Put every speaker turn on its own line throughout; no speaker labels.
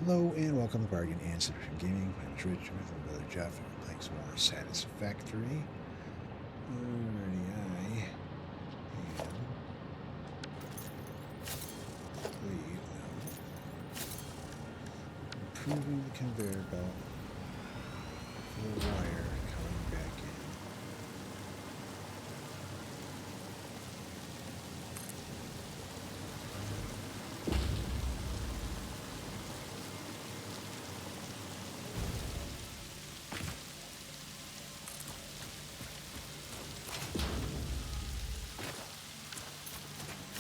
Hello and welcome to Bargain and Solution Gaming. My name is Rich with my brother Jeff, and we're playing some more Satisfactory. Alrighty, I am believe improving the conveyor belt for the wire coming back in.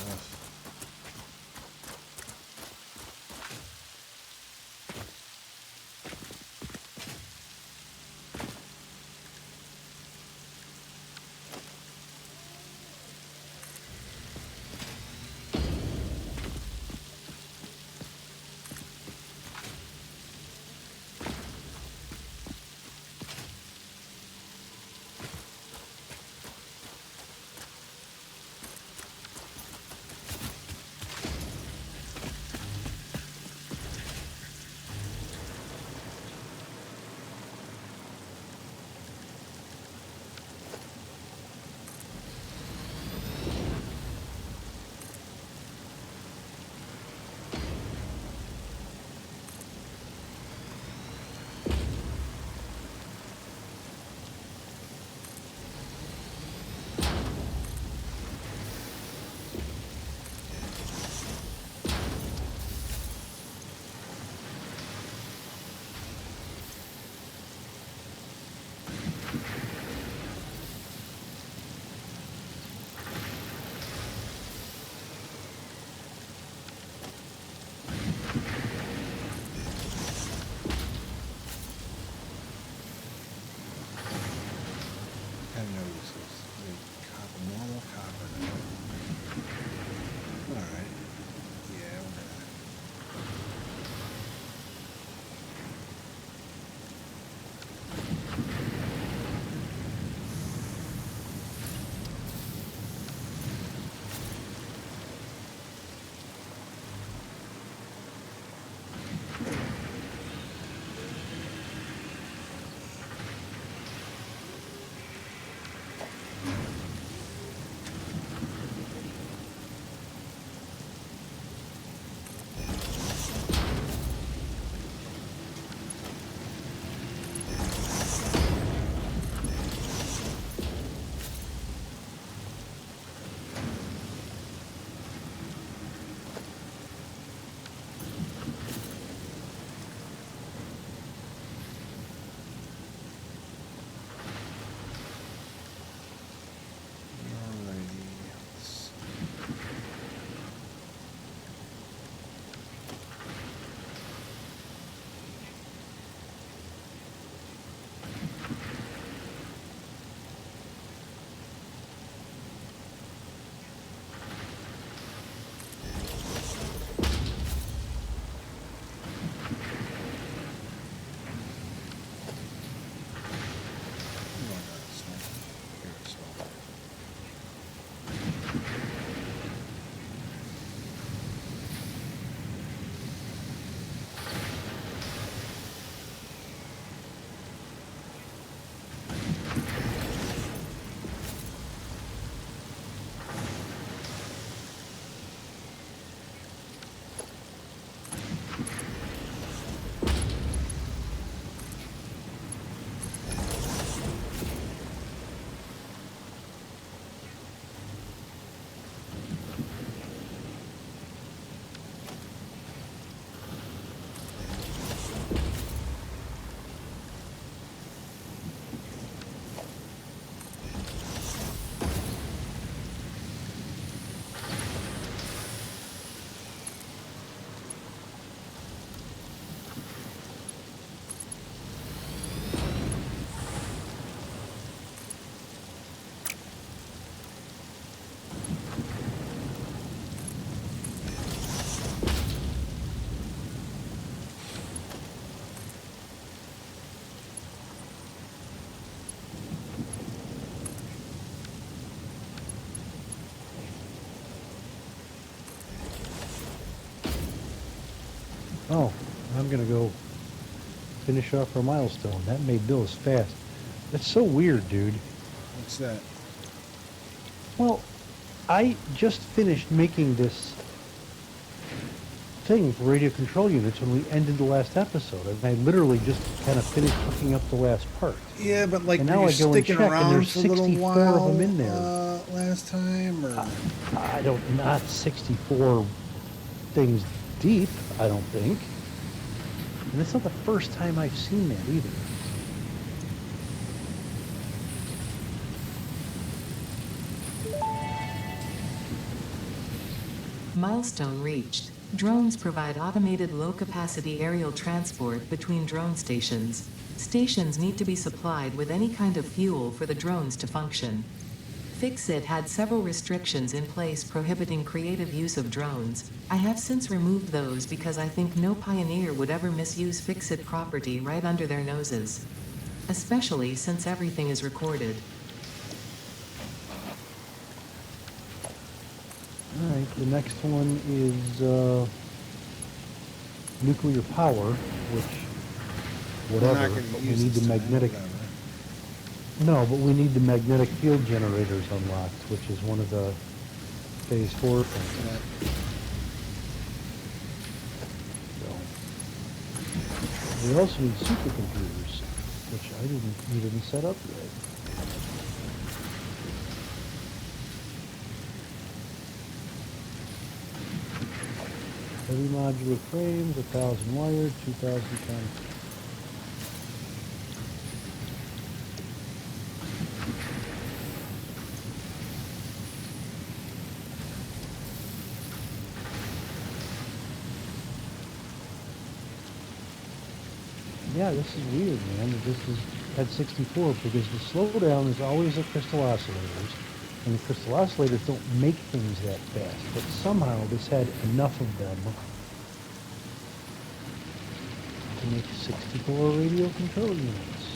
Ugh. Kind of notice this. Copper, normal copper now. Alright. Yeah, we're gonna. Alrighty. Let's Oh, no, it's not. Here, it's not. Oh,
I'm gonna go finish off our milestone. That made bills fast. That's so weird, dude.
What's that?
Well, I just finished making this thing for radio control units when we ended the last episode, and I literally just kind of finished hooking up the last part.
Yeah, but like,
And
were
now
you
I go and
sticking
check, and
around
there's
for a little
64
while
of them in there.
last time, or
I don't, not 64 things deep, I don't think. And it's not the first time I've seen that either.
Milestone reached. Drones provide automated low-capacity aerial transport between drone stations. Stations need to be supplied with any kind of fuel for the drones to function. Fixit had several restrictions in place prohibiting creative use of drones. I have since removed those because I think no pioneer would ever misuse Fixit property right under their noses. Especially since everything is recorded.
All right, the next one is nuclear power, which,
we're not
whatever,
going
but
to
we
use
need
this
the
tonight,
magnetic.
whatever.
No, but we need the magnetic field generators unlocked, which is one of the phase 4 things. So, we also need supercomputers, which I didn't even set up yet. Heavy modular frames, 1,000 wired, 2,000 connected. Yeah, this is weird, man. This is at 64 because the slowdown is always the crystal oscillators, and the crystal oscillators don't make things that fast. But somehow this had enough of them to make 64 radio control units.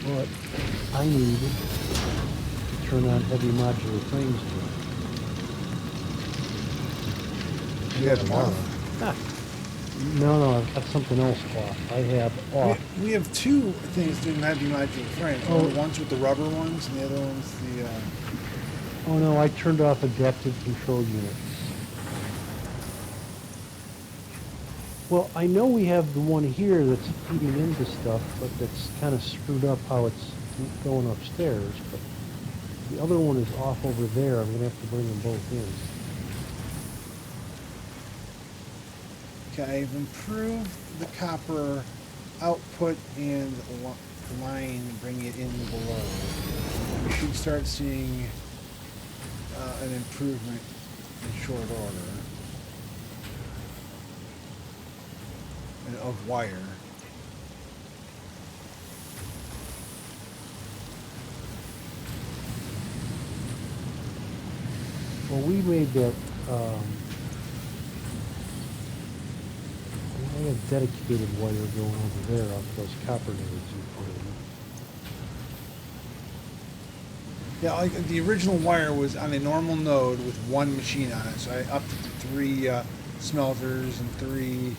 What I need to turn on heavy modular frames to.
You have tomorrow.
No, I've got something else off. I have off.
We have two things doing heavy modular frames.
Oh.
One's with the rubber ones, and the other one's the.
Oh no, I turned off adaptive control units. Well, I know we have the one here that's feeding into stuff, but that's kind of screwed up how it's going upstairs. But the other one is off over there. I'm going to have to bring them both in.
Okay, I've improved the copper output and line, bring it in below. We should start seeing an improvement in short order. And of wire.
Well, we made that. We have dedicated wire going over there off those copper nodes you put in.
Yeah, like the original wire was on a normal node with one machine on it, so I upped it to 3 smelters and 3.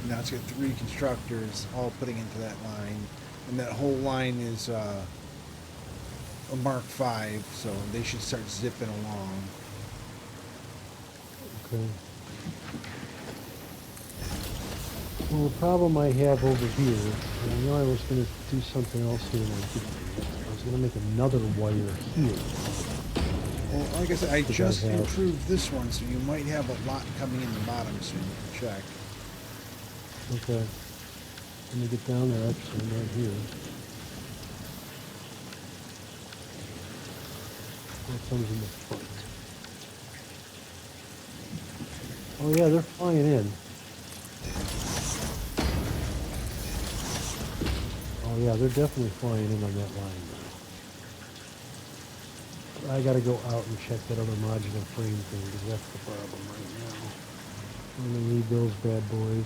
Now it's got 3 constructors all putting into that line, and that whole line is a Mark V, so they should start zipping along.
Okay. Well, the problem I have over here, and I know I was going to do something else here, and I didn't. I was going to make another wire here.
Well, like I said, I
Because
just
I have-
improved this one, so you might have a lot coming in the bottom soon. Check.
Okay. Let me get down there, actually, I'm right here. What comes in the front? Oh yeah, they're flying in. Oh yeah, they're definitely flying in on that line now. I gotta go out and check that other modular frame thing because that's the problem right now. I'm gonna need those bad boys.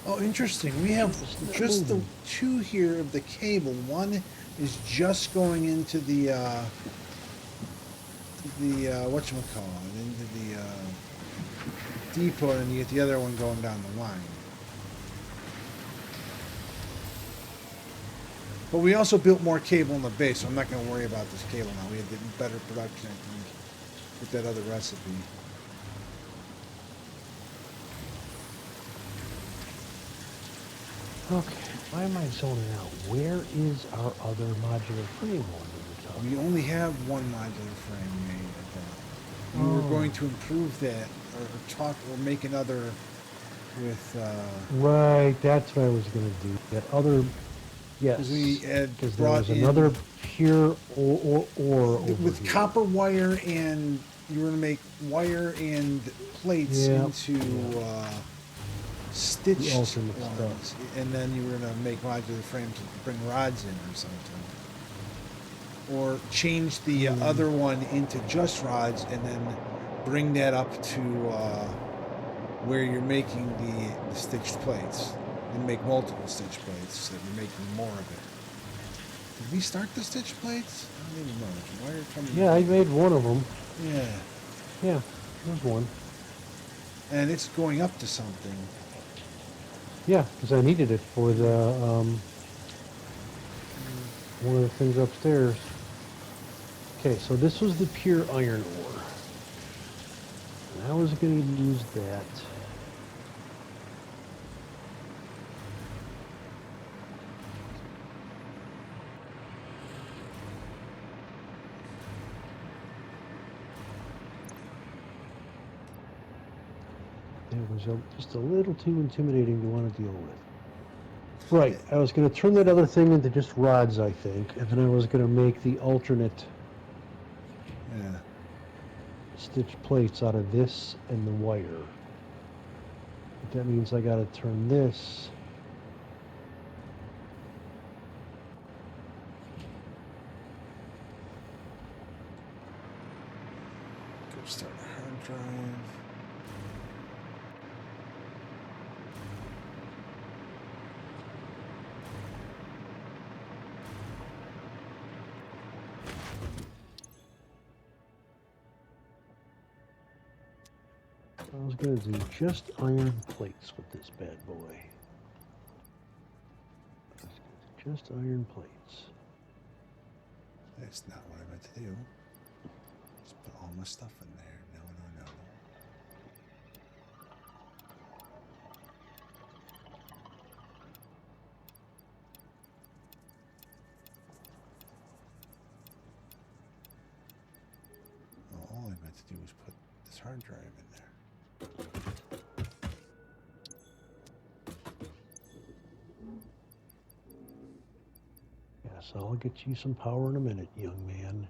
Oh, interesting. We have
It's not
just the
moving.
two here of the cable. One is just going into the whatchamacallit, into the depot, and you get the other one going down the line. But we also built more cable in the base, so I'm not going to worry about this cable now. We had better production, I think, with that other recipe.
Okay, why am I zoning out? Where is our other modular frame one that we're talking
We only have one modular frame made, I thought. We were going to improve that, or make another with,
Right, that's what I was gonna do. That other, yes,
because we had
because there
brought
was
in
another pure ore over
with
here.
copper wire, and you were going to make wire and plates
Yep,
into
yep.
stitched
The ultimate
ones,
stuff.
and then you were going to make modular frames to bring rods in or something, or change the other one into just rods, and then bring that up to where you're making the stitched plates, and make multiple stitch plates, so that you're making more of it. Did we start the stitch plates? I don't even know. There's wire coming.
Yeah, I made one of them.
Yeah,
Yeah, there's one.
and it's going up to something.
Yeah, because I needed it for the one of the things upstairs. Okay, so this was the pure iron ore. And I was going to use that. It was just a little too intimidating to want to deal with. Right, I was going to turn that other thing into just rods, I think, and then I was going to make the alternate
Yeah.
stitch plates out of this and the wire. But that means I got to turn this.
Go start a hard drive.
I was going to do just iron plates with this bad boy. Just iron plates.
That's not what I meant to do. Just put all my stuff in there. No, no, no. Oh, all I meant to do was put this hard drive in there.
Yes, I'll get you some power in a minute, young man.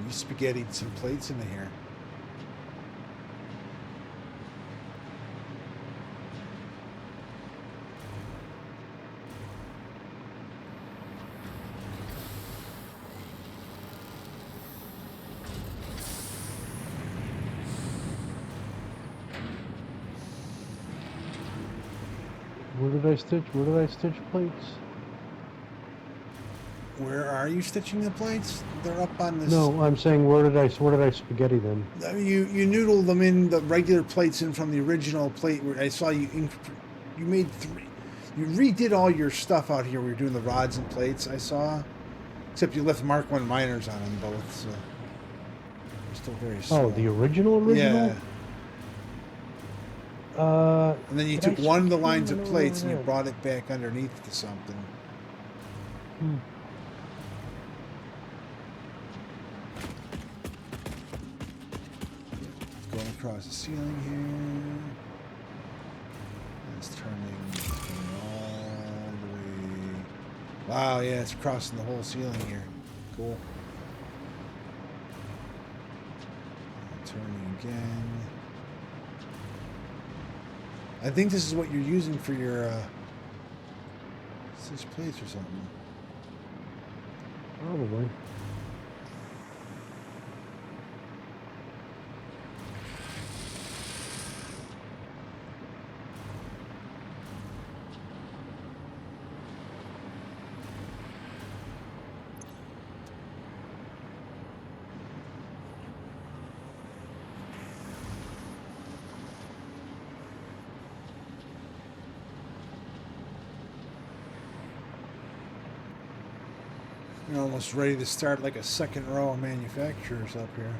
You spaghettied some plates into here.
Where did I stitch? Where did I stitch plates?
Where are you stitching the plates? They're up on this.
No, I'm saying where did I spaghetti them?
I mean, you noodle them in the regular plates in from the original plate where I saw you. You made three. You redid all your stuff out here. We were doing the rods and plates. I saw, except you left Mark 1 miners on them both. So they're still very slow.
Oh, the original?
Yeah. And then you
did I
took one of the
spaghetti
lines
them
of
or
plates and you
whatever?
brought it back underneath to something.
Hmm.
Going across the ceiling here. It's turning all the way. Wow, yeah, it's crossing the whole ceiling here. Cool. Turning again. I think this is what you're using for your stitch plates or something.
Probably.
You're almost ready to start like a second row of manufacturers up here.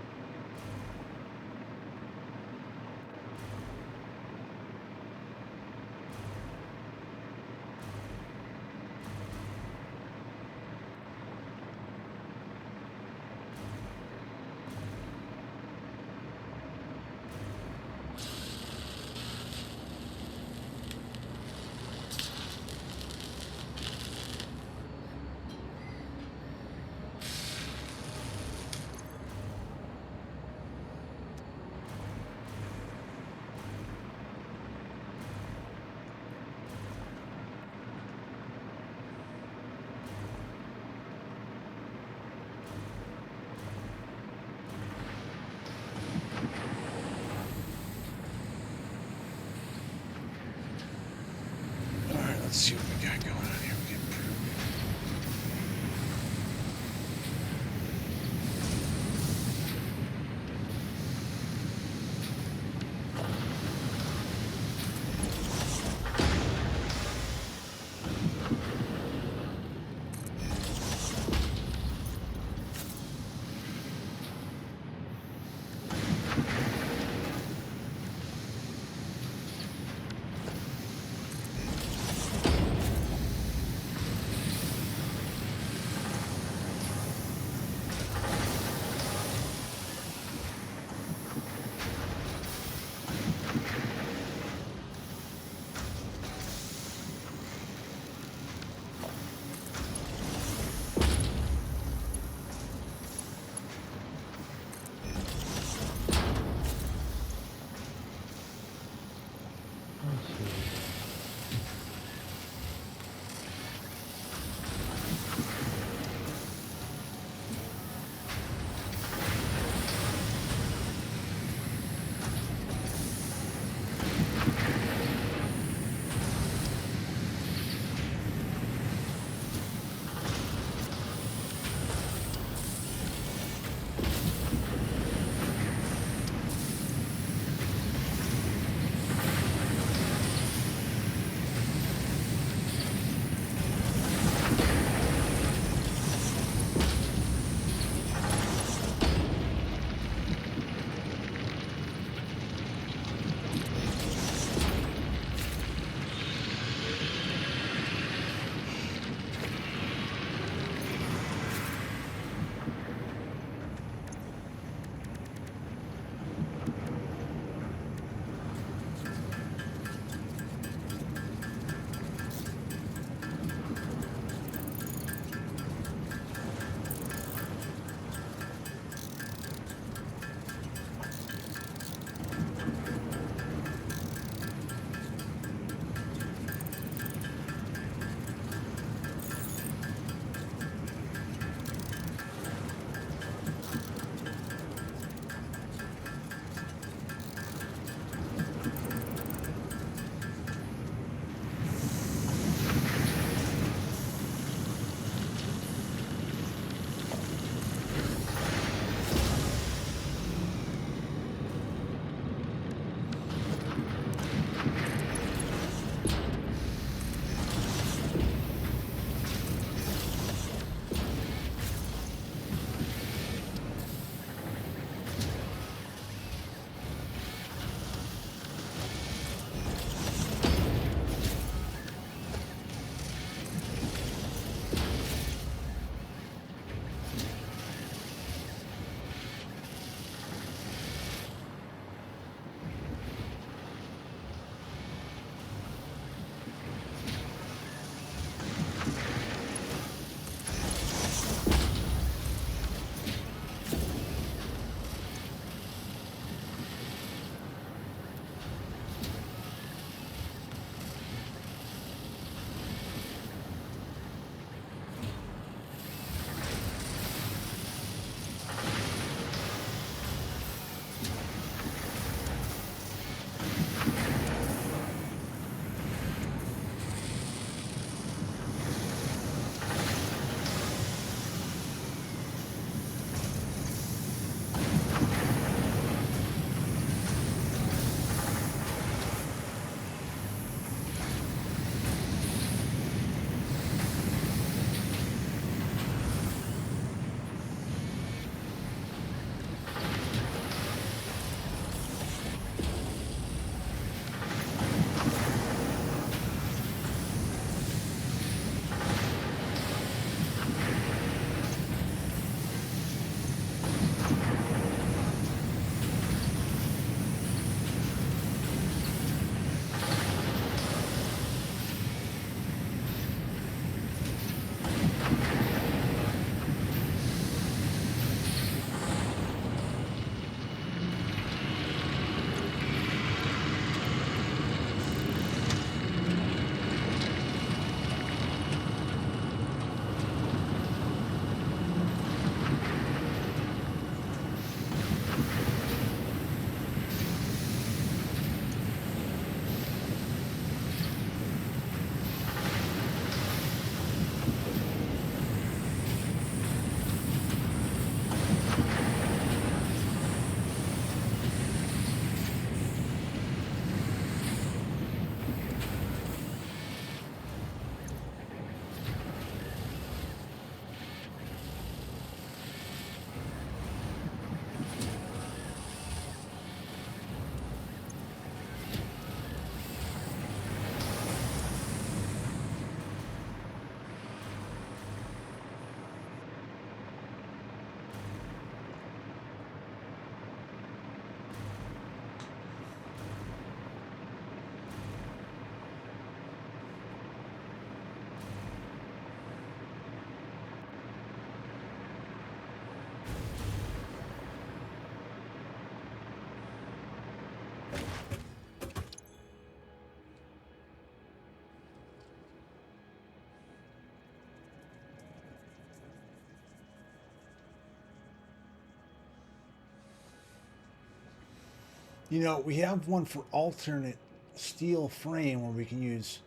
You know, we have one for alternate steel frame where we can use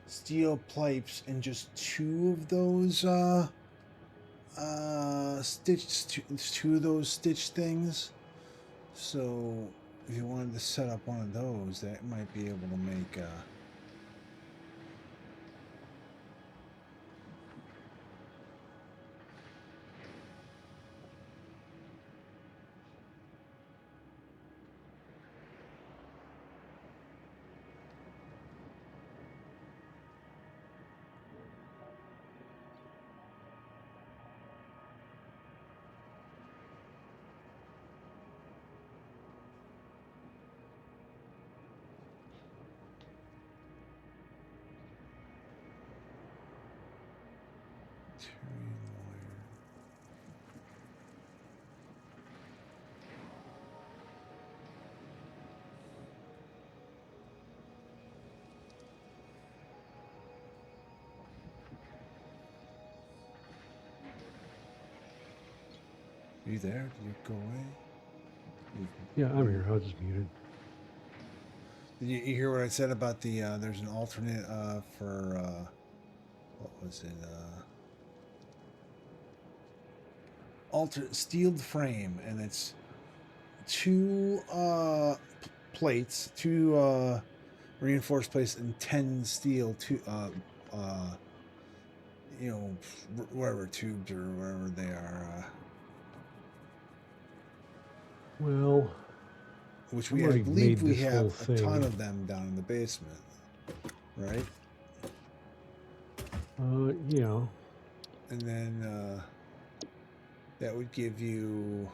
steel pipes and just two of those stitched two of those stitch things. So if you wanted to set up one of those, that might be able to make material wire. Are you there? Did you go away?
Yeah, I'm here. I was just muted.
Did you hear what I said about the there's an alternate for what was it alter steeled frame, and it's two plates, two reinforced plates, and 10 steel two uh you know, whatever tubes or whatever they are,
Well,
which
I've
I
already
believe
made
we
this
have
whole
a ton
thing.
of them down in the basement, right?
Yeah.
And then that would give you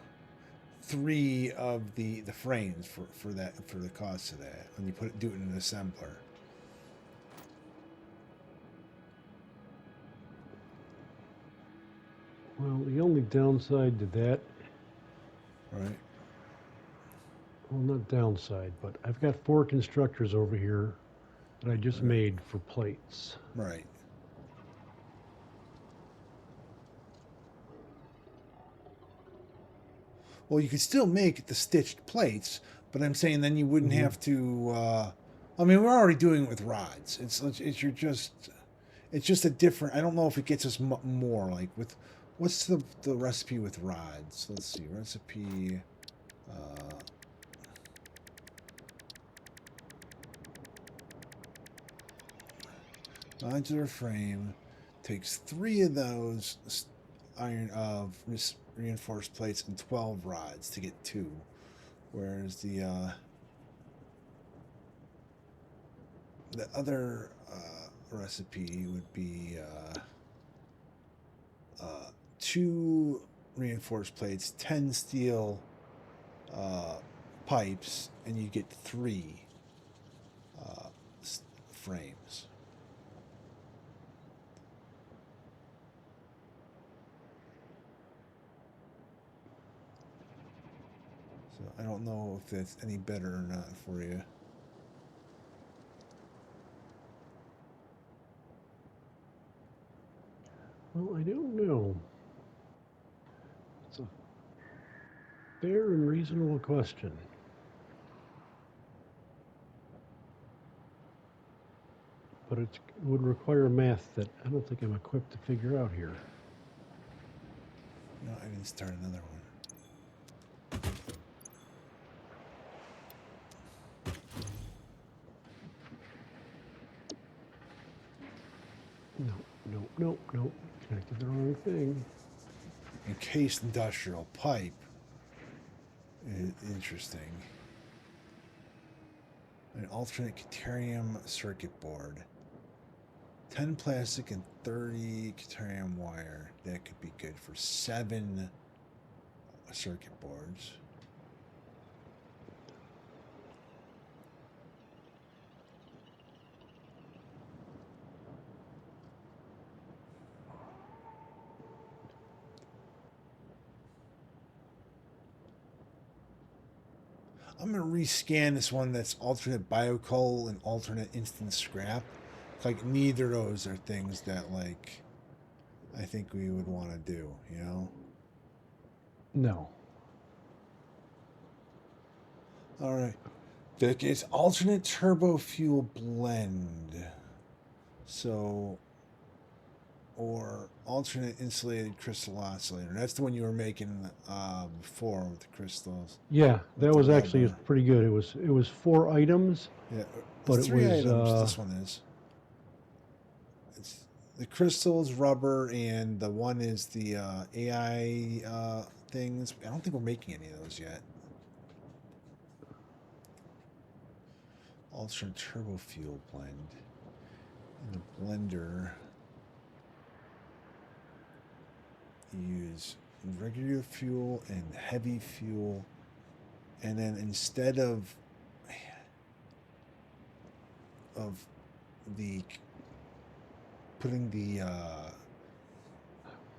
three of the frames for that, for the cost of that when you do it in an assembler.
Well, the only downside to that,
Right.
well, not downside, but I've got 4 constructors over here that I just
Right.
made for plates.
Right. Well, you could still make the stitched plates, but I'm saying then you wouldn't
Mm-hmm.
have to. I mean, we're already doing it with rods. It's just a different. I don't know if it gets us more like with. What's the recipe with rods? Let's see, recipe. Uh, Modular frame takes 3 of those iron of reinforced plates and 12 rods to get 2, whereas the other recipe would be 2 reinforced plates, 10 steel uh, pipes, and you get 3 uh, frames. So I don't know if that's any better or not for you.
Well, I don't know. It's a fair and reasonable question. But it would require math that I don't think I'm equipped to figure out here.
No, I didn't start another one.
No, no, no, no. Connected the wrong thing.
Encased industrial pipe. Interesting. An alternate deuterium circuit board. 10 plastic and 30 deuterium wire. That could be good for 7 circuit boards. I'm going to rescan this one that's alternate biocoal and alternate instant scrap. Like, neither of those are things that, like, I think we would want to do, you know?
No.
All right. Vic, it's alternate turbo fuel blend. So, or alternate insulated crystal oscillator. That's the one you were making before with the crystals,
Yeah,
with
that
the
was actually
rubber.
pretty good. It was 4 items,
Yeah,
but
there's
it
three
was
items. This one is. It's the crystals, rubber, and the one is the AI things. I don't think we're making any of those yet. Alternate turbo fuel blend. In the blender, you use regular fuel and heavy fuel, and then instead of the putting the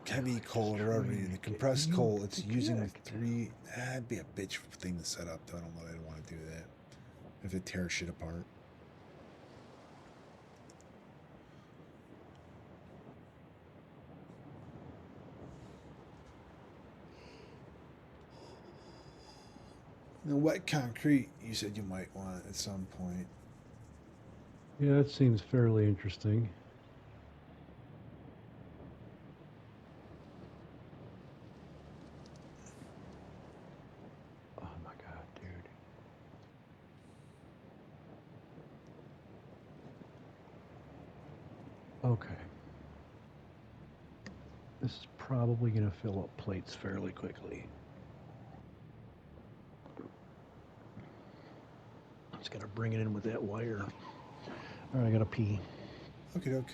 heavy coal or whatever, the compressed coal, it's using the three. That'd be a bitch thing to set up. Though I don't know. I don't want to do that. If it tears shit apart. The wet concrete, you said you might want at some point.
Yeah, that seems fairly interesting. Oh my god, dude. Okay. This is probably going to fill up plates fairly quickly. Just got to bring it in with that wire. All right, I got to pee.
Okay, doke.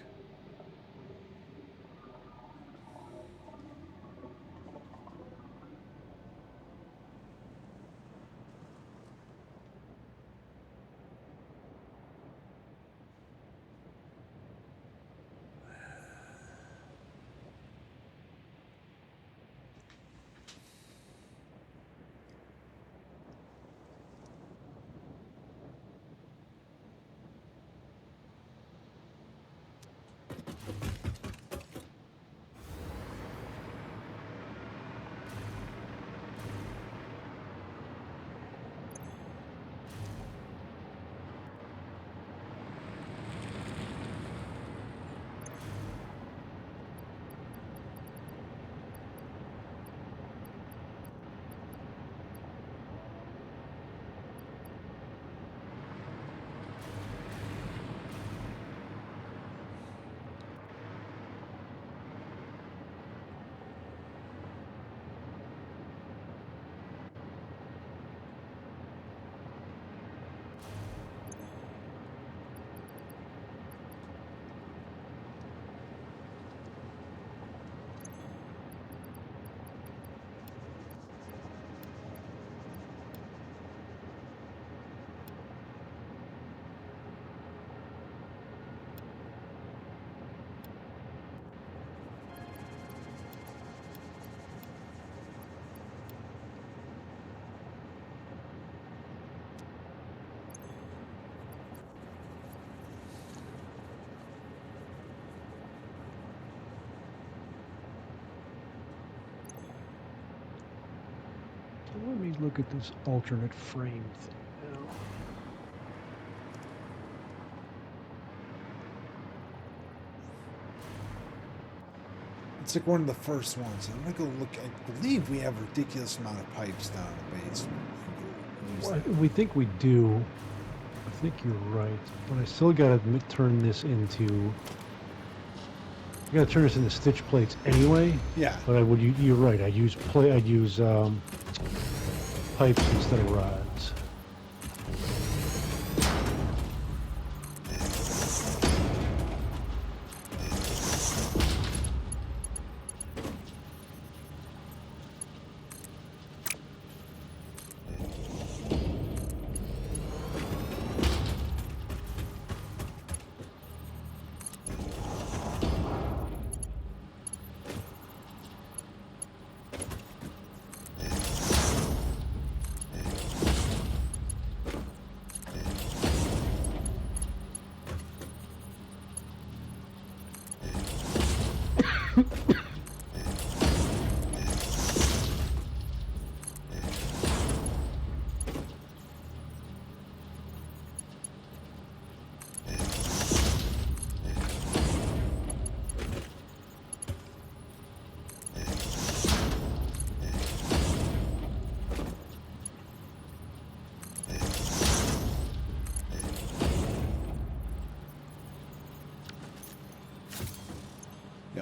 So let me look at this alternate frame thing now.
It's like one of the first ones. I'm gonna go look. I believe we have a ridiculous amount of pipes down the basement.
Well, we think we do. I think you're right, but I still gotta turn this into. I gotta turn this into stitch plates anyway.
Yeah.
But I would. You're right. I'd use pipes instead of rods.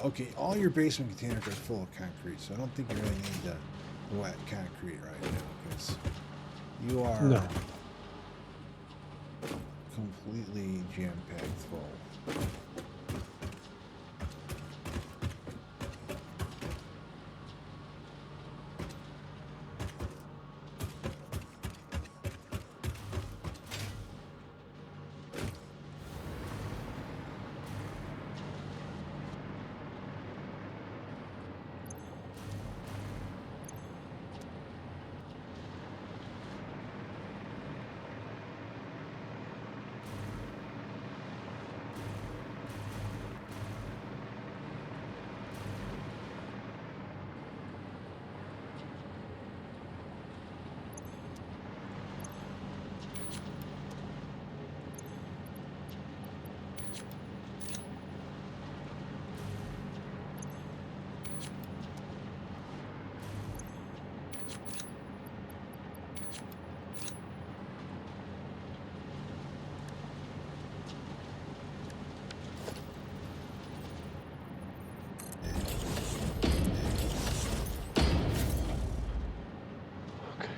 Yeah, okay, all your basement containers are full of concrete, so I don't think you really need the wet concrete right now, because you are
No.
completely jam-packed full.
Okay.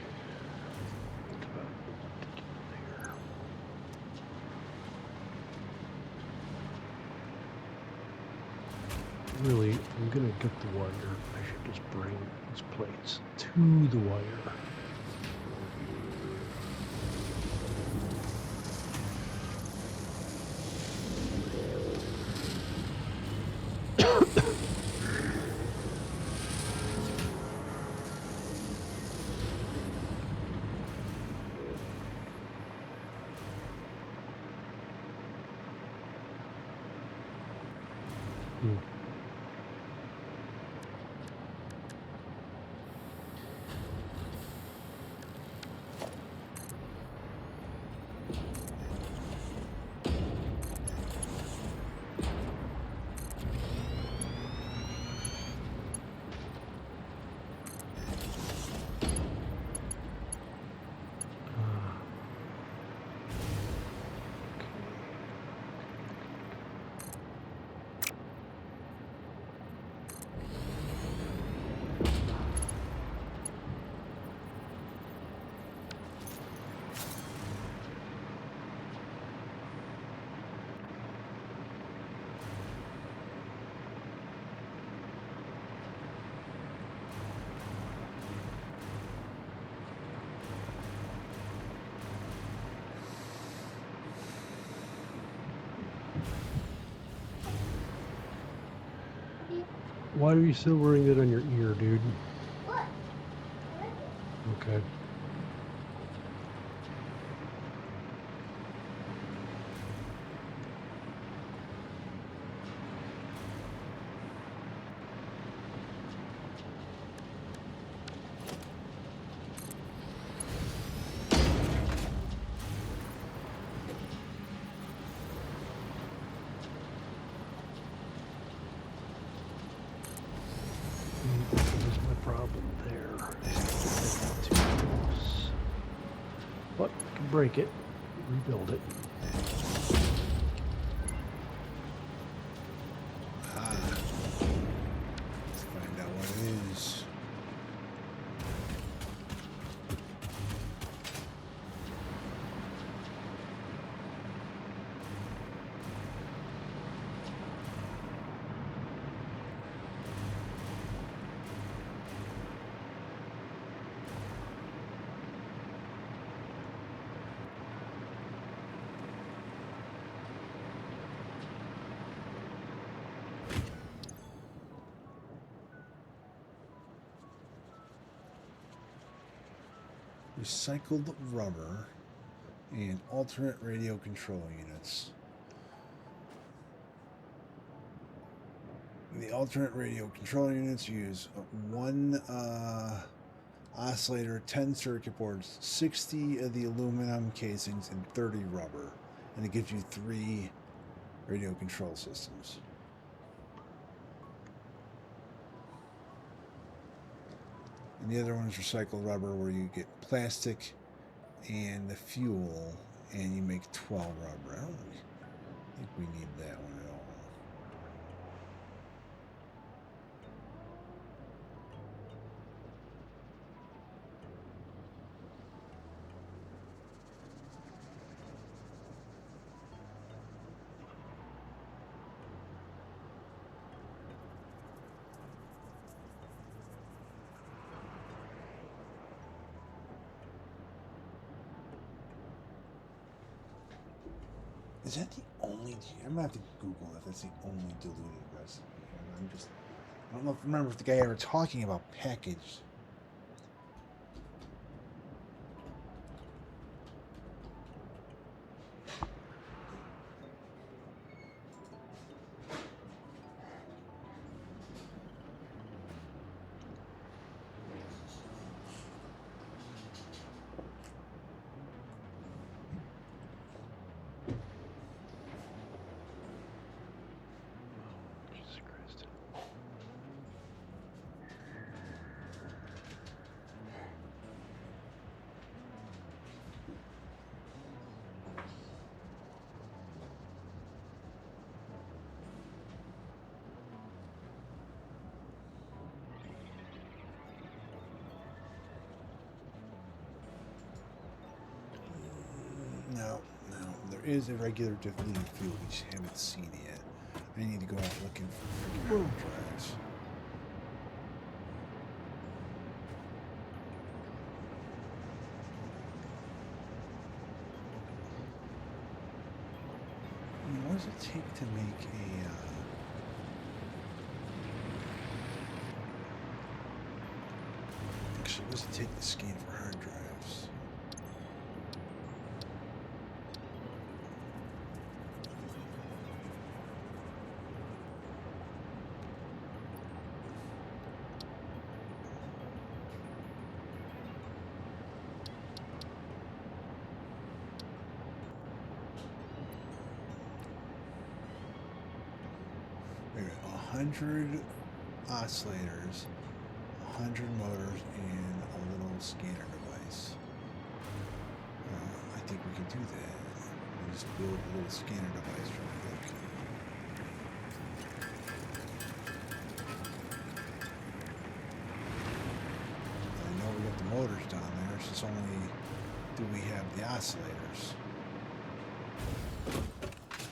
Think about what to do there. Really, I'm gonna get the wire. I should just bring these plates to the wire. Hmm. Why are you still wearing it on your ear, dude?
What?
Okay. This is my problem there. Too close. But I can break it, rebuild it.
Ah. Let's find out what it is. Recycled rubber and alternate radio control units. The alternate radio control units use one oscillator, 10 circuit boards, 60 of the aluminum casings, and 30 rubber. And it gives you 3 radio control systems. And the other one is recycled rubber, where you get plastic and the fuel, and you make 12 rubber. I don't think we need that one at all. Is that the only? I'm gonna have to Google if that's the only diluted recipe. I don't know if remember if the guy ever talking about packaged.
Jesus Christ.
No, no. There is a regular diluted fuel. We just haven't seen it yet. I need to go out looking for freaking drives. I mean, what does it take to make a? Actually, what does it take to scan for hard drives? Wait a minute, 100 oscillators, 100 motors, and a little scanner device. I think we can do that. We just build a little scanner device real quick. I know we got the motors down there, so it's only do we have the oscillators.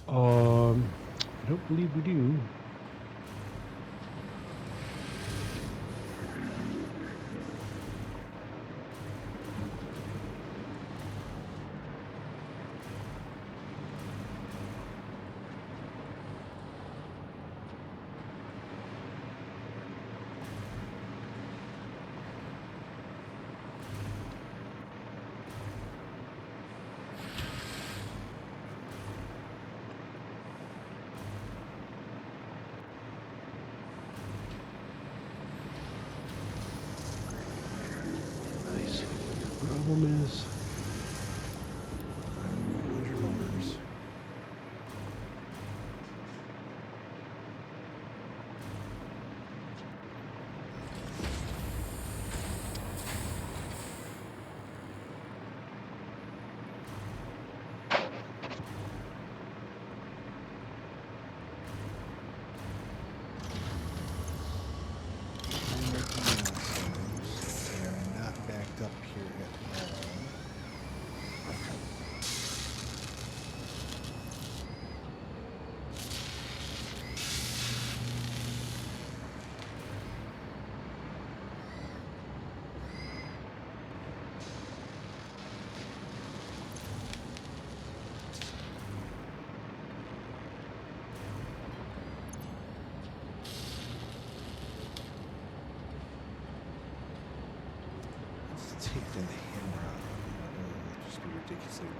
I don't believe we do. Nice. The problem is,
100 motors. They are not backed up here at all. Let's take the hammer out. It'll just be ridiculously long.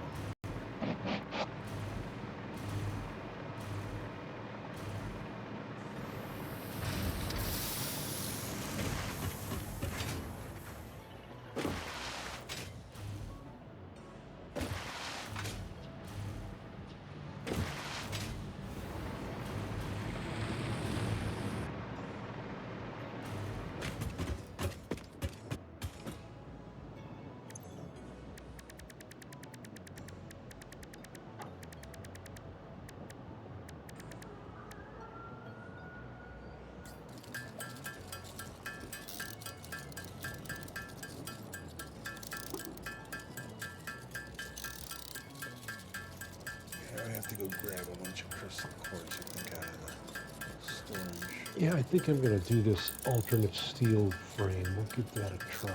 Yeah, I have to go grab a bunch of crystal quartz, I think, out of the storage.
yeah, I think I'm going to do this alternate steel frame. We'll give that a try.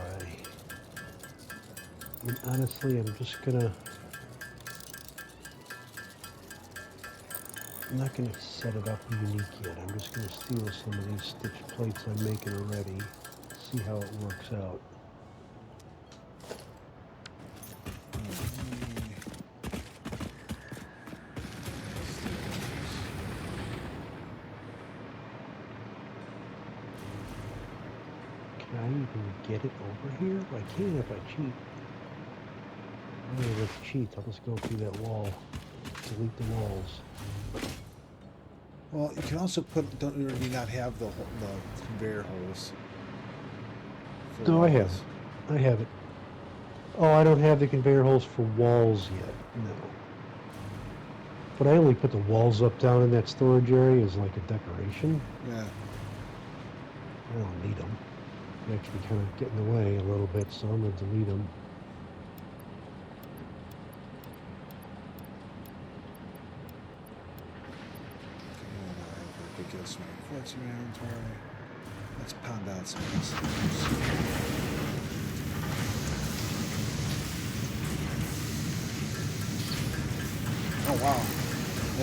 I mean, honestly, I'm just going to I'm not going to set it up unique yet. I'm just going to steal some of these stitch plates I'm making already. See how it works out. Can I even get it over here? I can if I cheat. Let's cheat. I'll just go through that wall. Delete the walls.
Well, you can also put. Don't you not have the conveyor holes? For
No, I have
walls?
it. I have it. Oh, I don't have the conveyor holes for walls yet. No. But I only put the walls up down in that storage area as like a decoration.
Yeah.
I don't need them. They actually kind of get in the way a little bit, so I'm going to delete them.
Ridiculous amount of quartz in my inventory. Let's pound out some of this. Oh wow,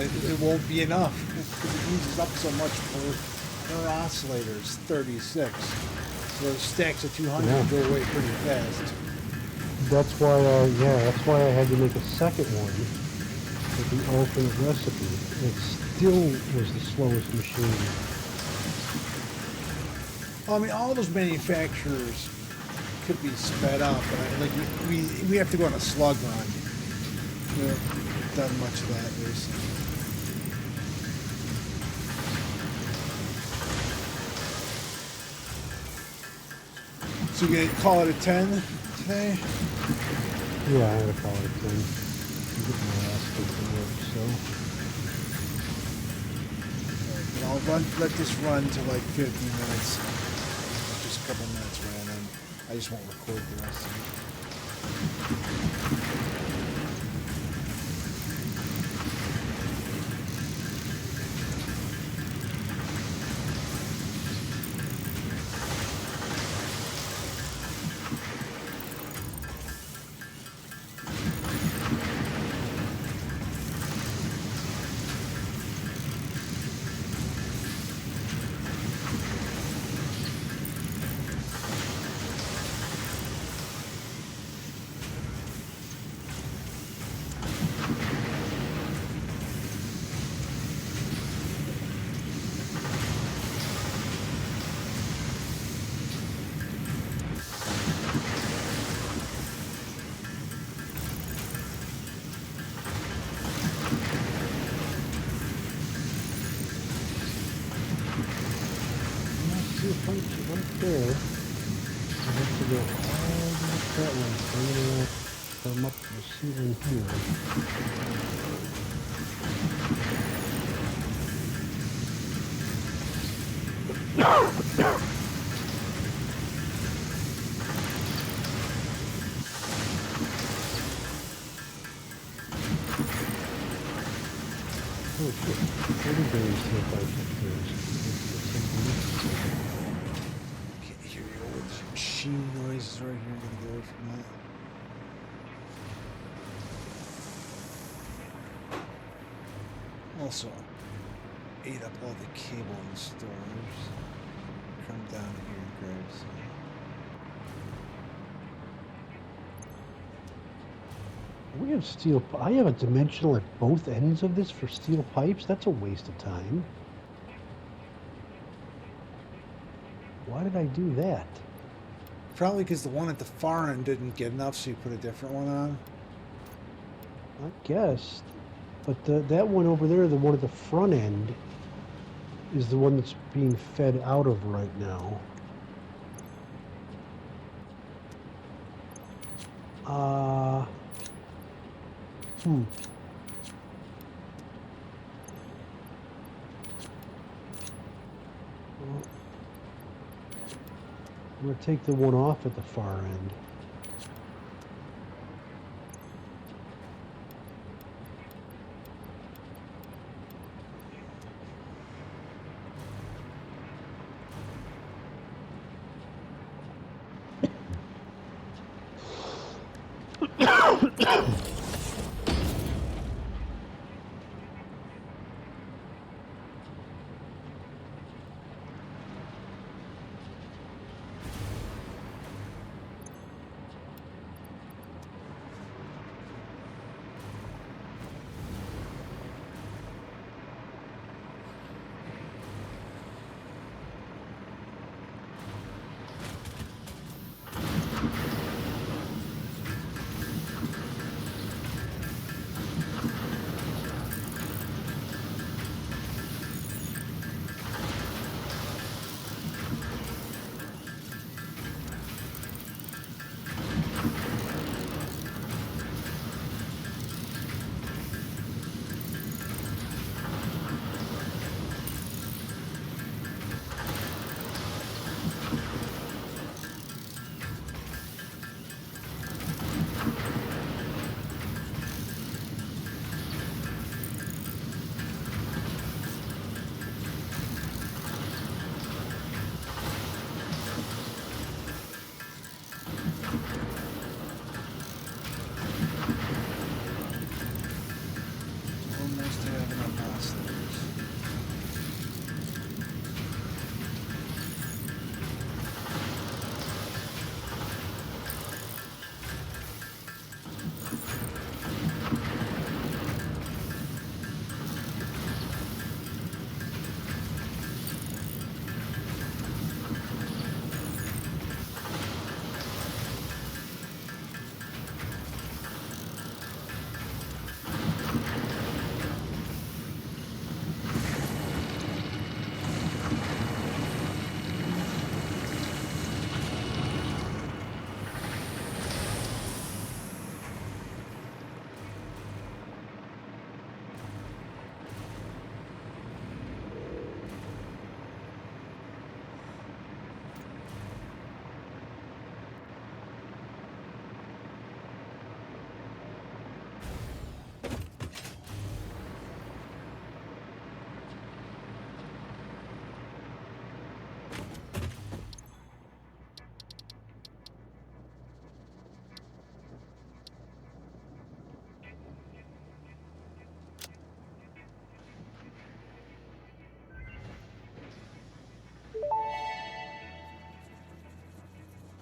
it won't be enough because it uses up so much per oscillator. It's 36. So those stacks of 200
Yeah.
go away pretty fast.
That's why that's why I had to make a second one with the alternate recipe. It still was the slowest machine.
Well, I mean, all those manufacturers could be sped up, but we have to go on a slug run. We haven't done much of that recently. So you gonna call it a 10 today?
Yeah, I gotta call it a 10. I'm getting my ass kicked at work, so.
And I'll let this run to like 15 minutes. Just a couple minutes ran, and I just won't record the rest of it.
Right there. I have to go all the way that way. So I'm going to come up to the ceiling here. Oh shit. Everybody's here by
Can't hear you with machine noises right here. I'm gonna get away from that. Also, ate up all the cable in the stores. Come down here and grab some.
We have steel. I have a dimensional at both ends of this for steel pipes. That's a waste of time. Why did I do that?
Probably because the one at the far end didn't get enough, so you put a different one on.
I guess. But that one over there, the one at the front end, is the one that's being fed out of right now. Well, I'm going to take the one off at the far end.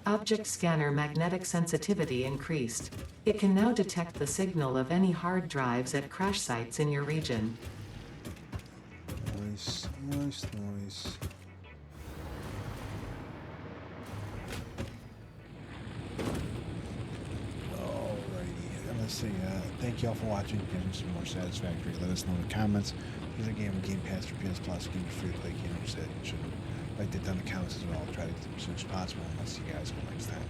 Object scanner magnetic sensitivity increased. It can now detect the signal of any hard drives at crash sites in your region.
Nice, nice, nice. Alrighty, I'm gonna say thank you all for watching. Getting some more Satisfactory. Let us know in the comments. There's a game on Game Pass or PS Plus. Game free to play. Game said you should write that down in the comments as well. I'll try to get them as soon as possible. And I'll see you guys next time.